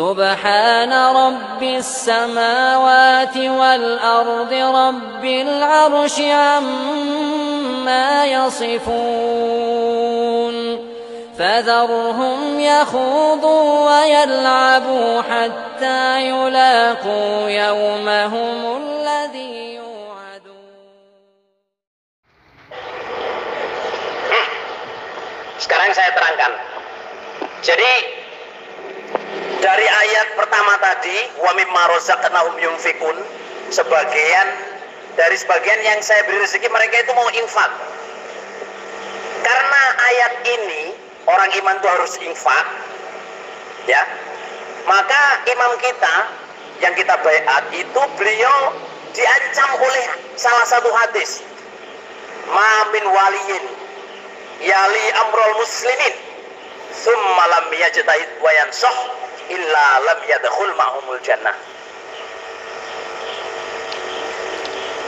سبحان رب السماوات والأرض رب العرش عما يصفون فذرهم يخوضوا ويلعبوا حتى يلاقوا يومهم الذي يوعدون. Sekarang saya terangkan. Jadi dari ayat pertama tadi, wa mimma razaqnahum yunfikun, dari sebagian yang saya beri rezeki mereka itu mau infak. Karena ayat ini orang iman itu harus infak, ya. Maka imam kita yang kita baiat itu beliau diancam oleh salah satu hadis. Ma min waliyin yali amrul muslimin thumma lam yajtahid wa yansah illa lam yadkhul ma'humul jannah.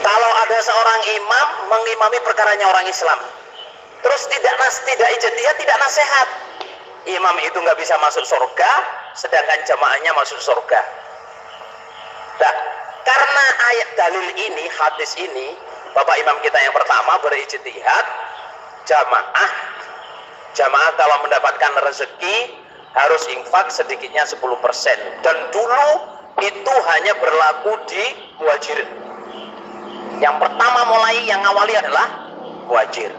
Kalau ada seorang imam mengimami perkaranya orang Islam, terus tidak ijtihad, tidak nasihat, imam itu nggak bisa masuk surga, sedangkan jamaahnya masuk surga. Nah, karena ayat dalil ini, hadis ini, bapak imam kita yang pertama berijtihad, jamaah kalau mendapatkan rezeki harus infak sedikitnya 10%, dan dulu itu hanya berlaku di muhajirin. Yang pertama mulai yang awali adalah muhajir.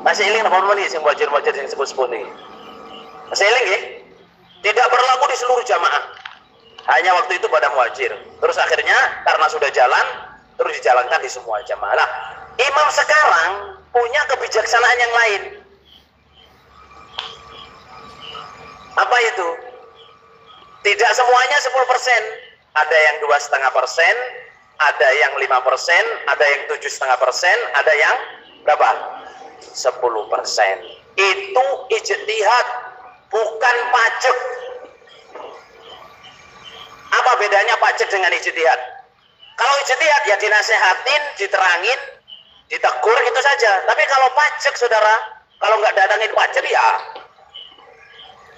Masih eling apa nih sing muhajir yang sebut-sebut ini? Masih eling ya? Tidak berlaku di seluruh jamaah. Hanya waktu itu pada muhajir. Terus akhirnya karena sudah jalan, terus dijalankan di semua jamaah. Nah, imam sekarang punya kebijaksanaan yang lain. Apa itu? Tidak semuanya 10%. Ada yang 2,5%, ada yang 5%, ada yang 7,5%, ada yang berapa? 10%. Itu ijtihad, bukan pajak. Apa bedanya pajak dengan ijtihad? Kalau ijtihad ya dinasehatin, diterangin, ditegur, itu saja. Tapi kalau pajak, saudara, kalau nggak datangin pajak ya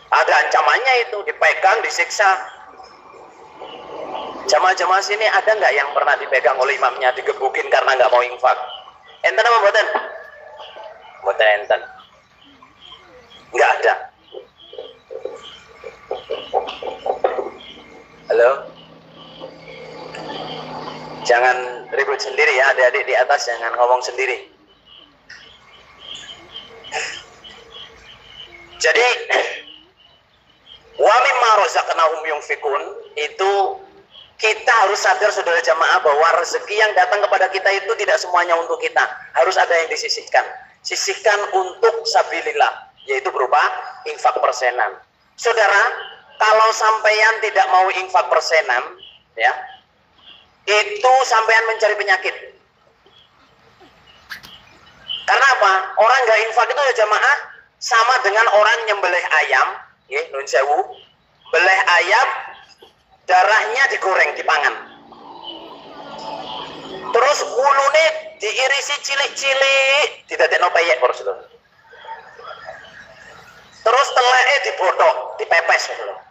ada ancamannya, itu dipegang, disiksa. Jamaah-jamaah sini ada nggak yang pernah dipegang oleh imamnya, digebukin karena nggak mau infak? Enten apa mboten? Mboten enten. Nggak ada. Halo? Jangan ribut sendiri ya, adik-adik di atas, jangan ngomong sendiri. Jadi wa mimma razaqnahum yunfikun, itu kita harus sadar, saudara jamaah, bahwa rezeki yang datang kepada kita itu tidak semuanya untuk kita. Harus ada yang disisihkan. Sisihkan untuk sabilillah, yaitu berupa infak persenan. Saudara, kalau sampean tidak mau infak persenan, ya, itu sampean mencari penyakit. Karena apa? Orang nggak infak itu ya jamaah sama dengan orang nyembelih ayam, ya, nun sewu, beleh ayam, darahnya digoreng, dipangan. Terus wulune diirisi cilik-cilik, didadekno peyek, Rasulullah. Terus teleke dibodhok, dipepes, Rasulullah.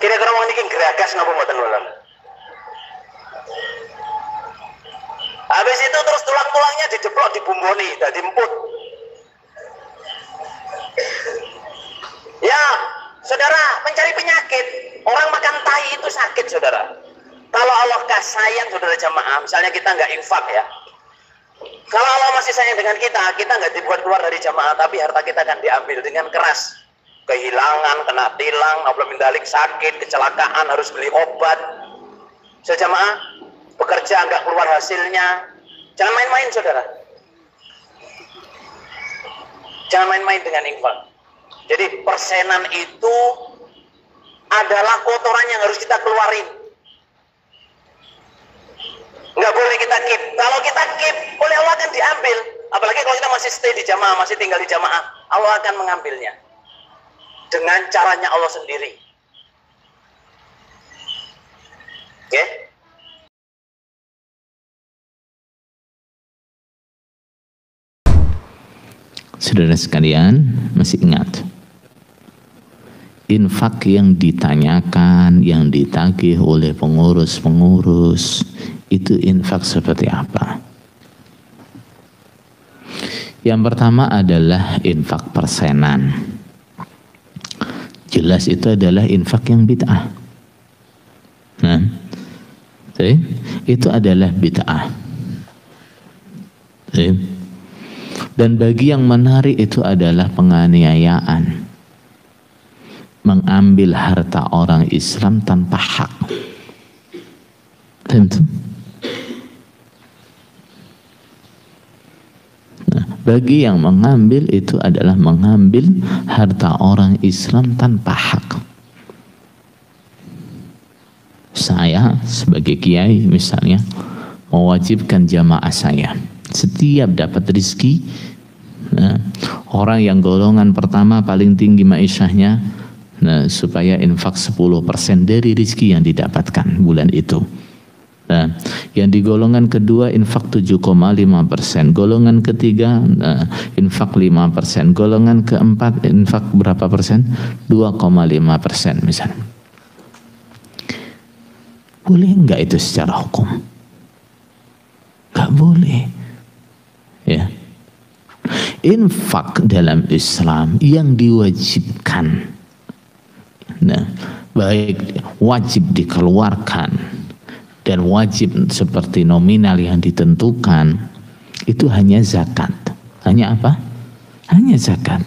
Kira-kira wong niki geragas napa mboten wonten? Habis itu terus tulang-tulangnya dijeplok, dibumboni, dadi emput. Ya, saudara, mencari penyakit. Orang makan tai itu sakit, saudara. Kalau Allah sayang, saudara jamaah, misalnya kita nggak infak ya. Kalau Allah masih sayang dengan kita nggak dibuat keluar dari jamaah, tapi harta kita akan diambil dengan keras. Kehilangan, kena tilang, naudzubillah min dzalik, sakit, kecelakaan, harus beli obat. Jamaah, bekerja nggak keluar hasilnya. Jangan main-main, saudara. Jangan main-main dengan infak. Jadi persenan itu adalah kotoran yang harus kita keluarin. Nggak boleh kita keep. Kalau kita keep, oleh Allah akan diambil. Apalagi kalau kita masih stay di jamaah, masih tinggal di jamaah, Allah akan mengambilnya. Dengan caranya Allah sendiri. Oke? Saudara sekalian, masih ingat infak yang ditanyakan, yang ditagih oleh pengurus-pengurus, itu infak seperti apa? Yang pertama adalah infak persenan. Jelas itu adalah infak yang bid'ah. Nah, itu adalah bid'ah. Dan bagi yang menarik itu adalah penganiayaan, mengambil harta orang Islam tanpa hak. Tentu. Nah, bagi yang mengambil itu adalah mengambil harta orang Islam tanpa hak. Saya sebagai kiai misalnya mewajibkan jamaah saya setiap dapat rezeki, nah, orang yang golongan pertama paling tinggi ma'isyahnya, nah, supaya infak 10% dari rezeki yang didapatkan bulan itu. Nah, yang di golongan kedua infak 7,5%, golongan ketiga infak 5%, golongan keempat infak berapa persen? 2,5% misalnya. Boleh enggak itu secara hukum? Enggak boleh. Ya. Infak dalam Islam yang diwajibkan, nah, baik wajib dikeluarkan dan wajib seperti nominal yang ditentukan, itu hanya zakat. Hanya apa? Hanya zakat.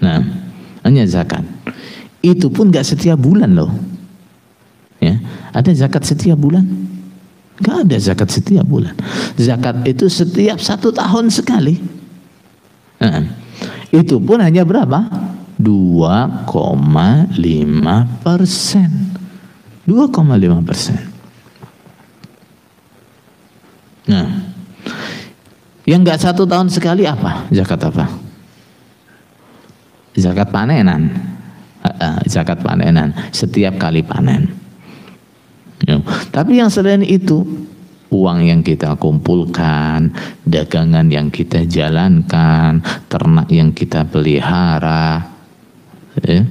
Nah, hanya zakat. Itu pun gak setiap bulan loh. Ya, ada zakat setiap bulan? Gak ada zakat setiap bulan. Zakat itu setiap 1 tahun sekali. Nah, itu pun hanya berapa? 2,5%. 2,5%. Nah, yang enggak 1 tahun sekali apa? Zakat apa? Zakat panenan. Zakat panenan setiap kali panen. Ya. Tapi yang selain itu, uang yang kita kumpulkan, dagangan yang kita jalankan, ternak yang kita pelihara, ya,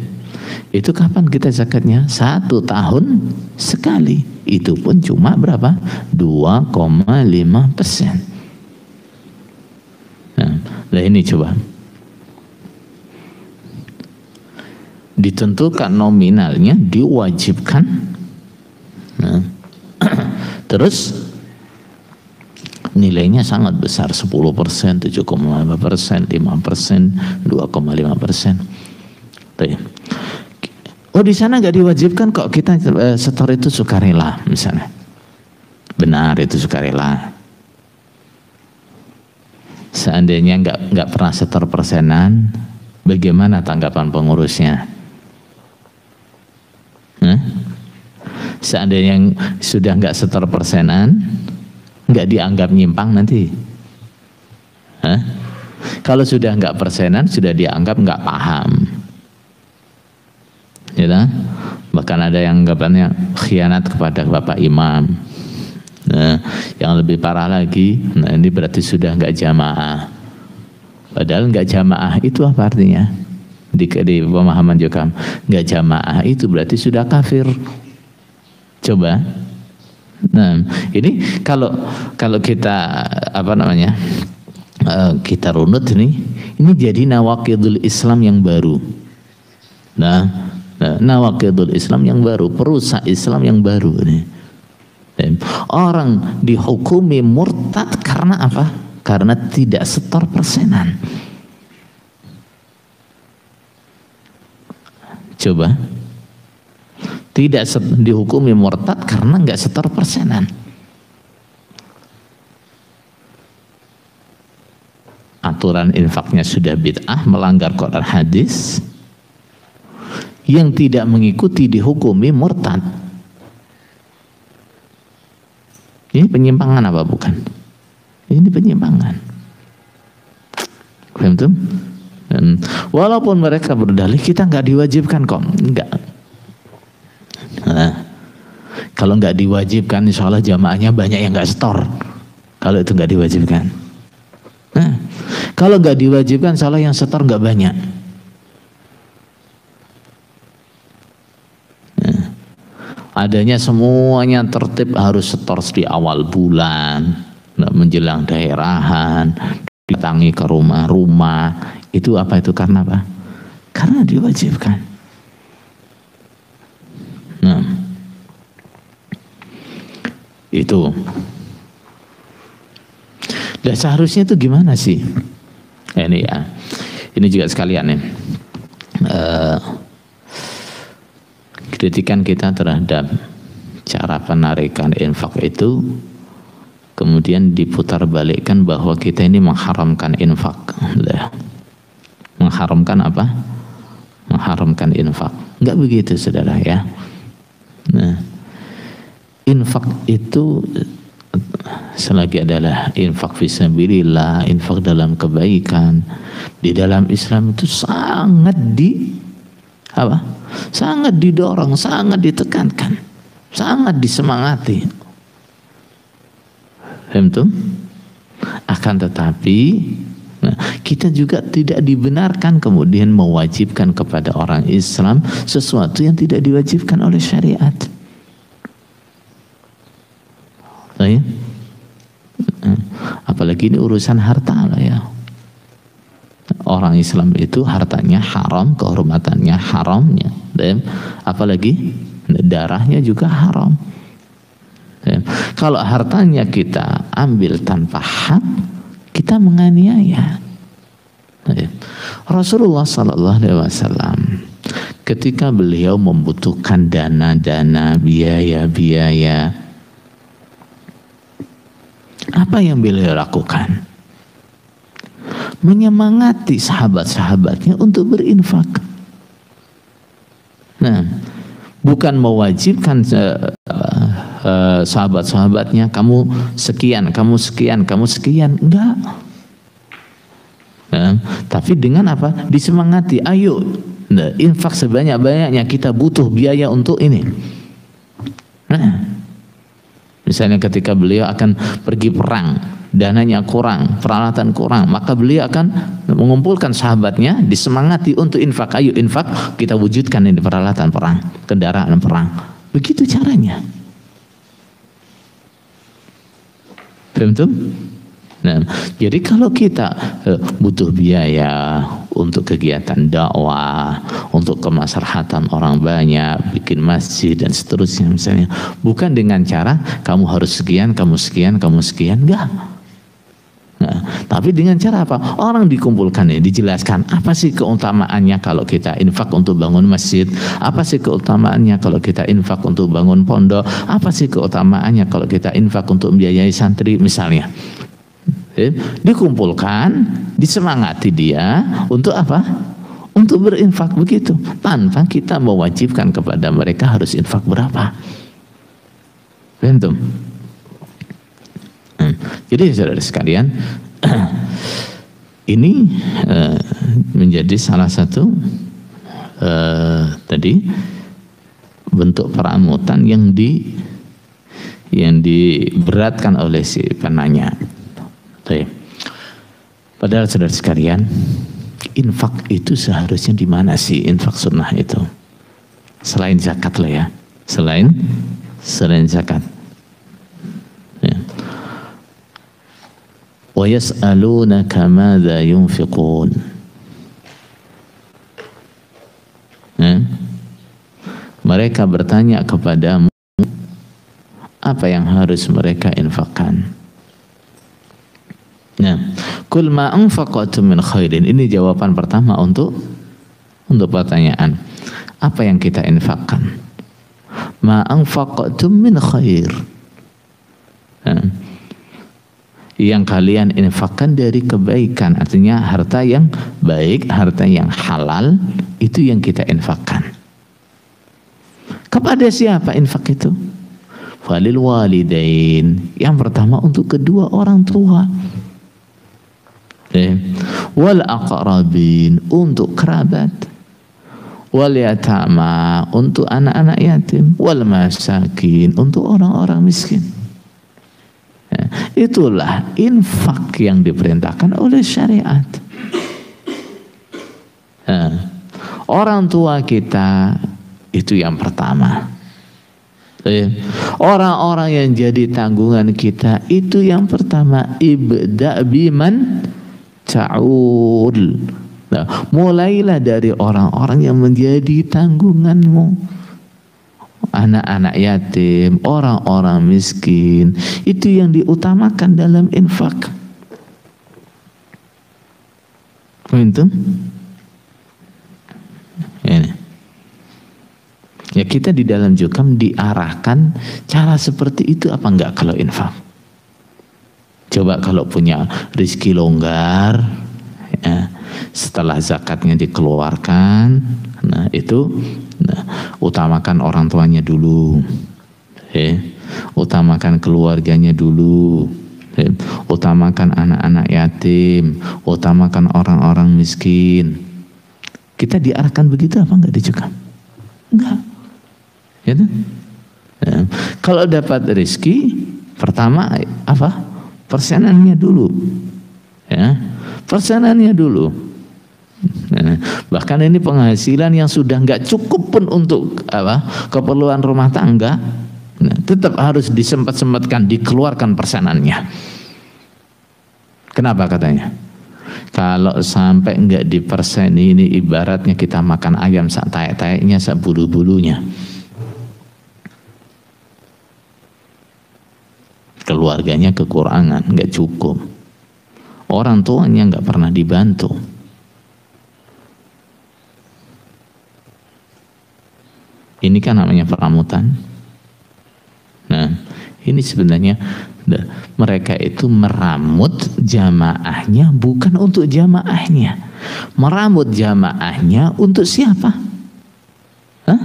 itu kapan kita zakatnya? 1 tahun sekali. Itu pun cuma berapa? 2,5%. Nah ini coba. Ditentukan nominalnya, diwajibkan. Nah, terus nilainya sangat besar, 10%, 7,5%, 5%, 2,5%. Oh di sana nggak diwajibkan kok, kita setor itu sukarela misalnya. Benar, itu sukarela. Seandainya nggak pernah setor persenan, bagaimana tanggapan pengurusnya? Seandainya sudah nggak setor persenan, nggak dianggap nyimpang nanti. Kalau sudah nggak persenan, sudah dianggap nggak paham. Ya, bahkan ada yang anggapannya khianat kepada Bapak Imam. Nah, yang lebih parah lagi, nah ini berarti sudah nggak jamaah. Padahal nggak jamaah itu apa artinya? Di pemahaman juga nggak jamaah itu berarti sudah kafir. Coba. Nah, ini kalau kita apa namanya? Kita runut ini jadi nawaqidul Islam yang baru. Nah, nawaqidul Islam yang baru, perusak Islam yang baru nih. Orang dihukumi murtad karena apa? Karena tidak setor persenan. Coba, tidak dihukumi murtad karena nggak setor persenan. Aturan infaknya sudah bid'ah, melanggar Quran hadis. Yang tidak mengikuti dihukumi murtad. Ini penyimpangan apa bukan? Ini penyimpangan. Paham tuh? Walaupun mereka berdalih kita nggak diwajibkan kok, enggak. Nah, kalau nggak diwajibkan, insya Allah jamaahnya banyak yang nggak setor. Kalau itu nggak diwajibkan. Nah, kalau nggak diwajibkan, insya Allah yang setor nggak banyak. adanya semuanya tertib, harus setor di awal bulan, menjelang daerahan, datangi ke rumah-rumah. Itu apa itu? Karena apa? Karena diwajibkan. Nah, itu. Dan seharusnya itu gimana sih? Ini ya, ini juga sekalian nih. Kritikan kita terhadap cara penarikan infak itu, kemudian diputar balikkan bahwa kita ini mengharamkan infak. Mengharamkan apa? Mengharamkan infak. Enggak begitu, saudara ya. Nah, infak itu selagi adalah infak fisabilillah, infak dalam kebaikan, di dalam Islam itu sangat sangat didorong, sangat ditekankan, sangat disemangati. Paham? Akan tetapi kita juga tidak dibenarkan kemudian mewajibkan kepada orang Islam sesuatu yang tidak diwajibkan oleh syariat. Apalagi ini urusan harta lah ya. Orang Islam itu hartanya haram, kehormatannya haramnya, dan apalagi darahnya juga haram. Kalau hartanya kita ambil tanpa hak, kita menganiaya. Rasulullah SAW ketika beliau membutuhkan dana-dana, biaya-biaya, apa yang beliau lakukan? Menyemangati sahabat-sahabatnya untuk berinfak. Nah, bukan mewajibkan sahabat-sahabatnya kamu sekian, kamu sekian, kamu sekian, enggak. Nah, tapi dengan apa? Disemangati, ayo infak sebanyak-banyaknya, kita butuh biaya untuk ini. Nah, misalnya ketika beliau akan pergi perang, dananya kurang, peralatan kurang, maka beliau akan mengumpulkan sahabatnya, disemangati untuk infak. Ayo infak, kita wujudkan ini peralatan perang, kendaraan perang. Begitu caranya. Betul? Nah, jadi kalau kita butuh biaya untuk kegiatan dakwah, untuk kemaslahatan orang banyak, bikin masjid dan seterusnya misalnya, bukan dengan cara kamu harus sekian, kamu sekian, kamu sekian, enggak. Nah, tapi dengan cara apa? Orang dikumpulkan ya, dijelaskan apa sih keutamaannya kalau kita infak untuk bangun masjid, apa sih keutamaannya kalau kita infak untuk bangun pondok, apa sih keutamaannya kalau kita infak untuk membiayai santri misalnya. Dikumpulkan, disemangati dia untuk apa? Untuk berinfak begitu, tanpa kita mewajibkan kepada mereka harus infak berapa. Betul. Jadi saudara sekalian, ini menjadi salah satu tadi bentuk peramutan yang diberatkan oleh si penanya. Padahal saudara sekalian, infak itu seharusnya di mana sih infak sunnah itu? Selain zakat lah ya, selain zakat. Ya. Wa yas'alunaka madza yunfiqun. Mereka bertanya kepadamu apa yang harus mereka infakkan. Nah, kul ma anfaqtum min khairin, ini jawaban pertama untuk pertanyaan. Apa yang kita infakkan? Ma anfaqtum min khair. Nah, yang kalian infakkan dari kebaikan, artinya harta yang baik, harta yang halal, itu yang kita infakkan. Kepada siapa infak itu? Falil walidain, yang pertama untuk kedua orang tua. Wal aqrabin, untuk kerabat. Wal yatama, untuk anak-anak yatim. Wal masakin, untuk orang-orang miskin. Itulah infak yang diperintahkan oleh syariat. Orang tua kita itu yang pertama. Orang-orang yang jadi tanggungan kita itu yang pertama, ibda biman ta'ul. Nah, mulailah dari orang-orang yang menjadi tanggunganmu. Anak-anak yatim, orang-orang miskin, itu yang diutamakan dalam infak. Itu ini. Ya, kita di dalam Jukam diarahkan cara seperti itu apa enggak kalau infak? Coba kalau punya rezeki longgar, ya, setelah zakatnya dikeluarkan, nah itu, nah, utamakan orang tuanya dulu, ya, utamakan keluarganya dulu, ya, utamakan anak-anak yatim, utamakan orang-orang miskin. Kita diarahkan begitu apa enggak di Jukam? Enggak. Ya, nah, kalau dapat rezeki pertama apa? Persenannya dulu, ya, persenannya dulu. Nah, bahkan ini penghasilan yang sudah nggak cukup pun untuk apa? Keperluan rumah tangga, nah, tetap harus disempat-sempatkan, dikeluarkan persenannya. Kenapa katanya? Kalau sampai nggak dipersen ini ibaratnya kita makan ayam sak taek-taeknya, sak bulu-bulunya. Keluarganya kekurangan, nggak cukup. Orang tuanya nggak pernah dibantu. Ini kan namanya peramutan. Nah, ini sebenarnya mereka itu meramut jamaahnya bukan untuk jamaahnya. Meramut jamaahnya untuk siapa? Hah?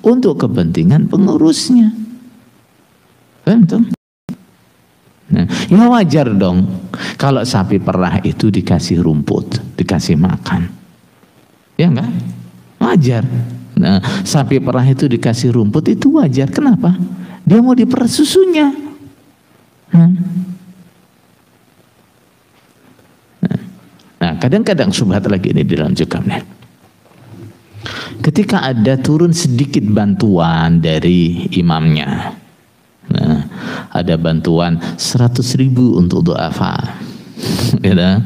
Untuk kepentingan pengurusnya. Betul? Nah, ya wajar dong kalau sapi perah itu dikasih rumput, dikasih makan. Ya enggak? Wajar. Nah, sapi perah itu dikasih rumput itu wajar. Kenapa? Dia mau diperah susunya. Nah, kadang-kadang subhat lagi ini di dalam Jukamnya. Ketika ada turun sedikit bantuan dari imamnya, nah, ada bantuan 100.000 untuk du'afa, ya,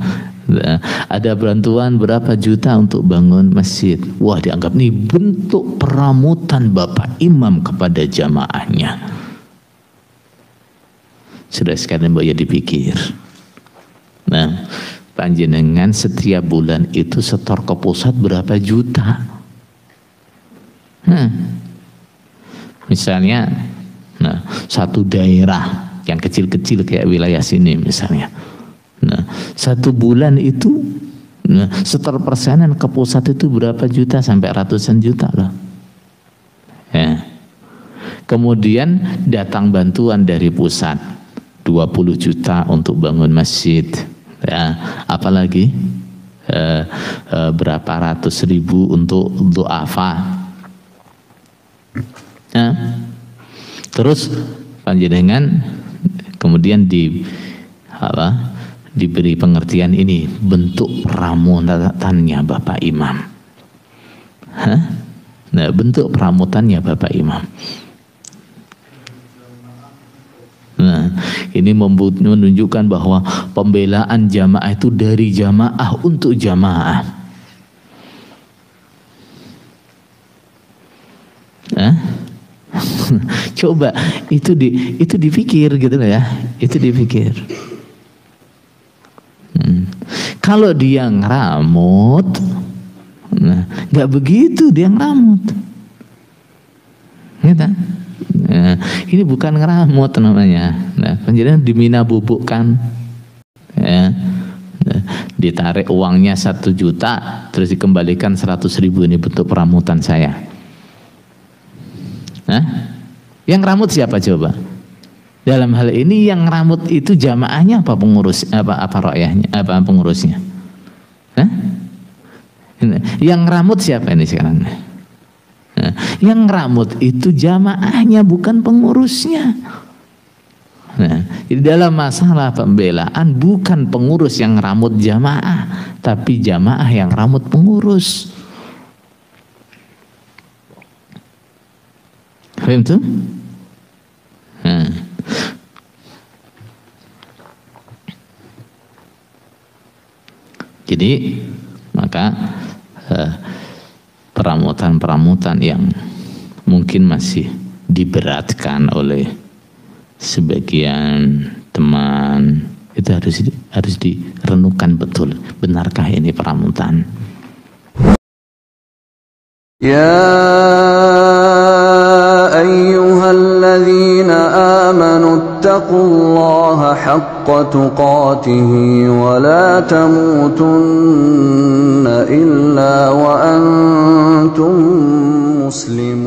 ada bantuan berapa juta untuk bangun masjid. Wah, dianggap nih bentuk peramutan Bapak Imam kepada jamaahnya. Sudah sekalian mbak ya dipikir. Nah, panjenengan setiap bulan itu setor ke pusat berapa juta? Misalnya, nah, satu daerah yang kecil-kecil kayak wilayah sini misalnya, nah, satu bulan itu, nah, setor persenan ke pusat itu berapa juta, sampai ratusan juta loh. Ya. Kemudian datang bantuan dari pusat 20 juta untuk bangun masjid, ya, apalagi berapa ratus ribu untuk du'afa. Ya. Terus panjenengan kemudian diberi pengertian ini bentuk peramutannya Bapak Imam. Nah, bentuk peramutannya Bapak Imam. Nah, ini menunjukkan bahwa pembelaan jamaah itu dari jamaah untuk jamaah. Coba itu dipikir gitu loh ya, itu dipikir. Kalau dia ngeramut, nah, nggak begitu dia ngeramut, gitu. Nah, ini bukan ngeramut namanya. Nah, panjenengan dimina bubukkan, ya, nah, ditarik uangnya 1 juta, terus dikembalikan 100.000, ini bentuk peramutan saya. Nah, yang ngeramut siapa coba? Dalam hal ini yang ngeramut itu jamaahnya apa pengurus, apa rakyatnya, apa pengurusnya? Nah, yang ngeramut siapa ini sekarang? Nah, yang ngeramut itu jamaahnya bukan pengurusnya. Nah, di dalam masalah pembelaan bukan pengurus yang ngeramut jamaah, tapi jamaah yang ngeramut pengurus. Paham tuh? Jadi maka peramutan-peramutan yang mungkin masih diberatkan oleh sebagian teman itu harus direnungkan betul, benarkah ini peramutan? Ya ayyuhalladzina amanu taqullaha haqqa tuqatihi wa la tamutunna illa wa antum muslimun.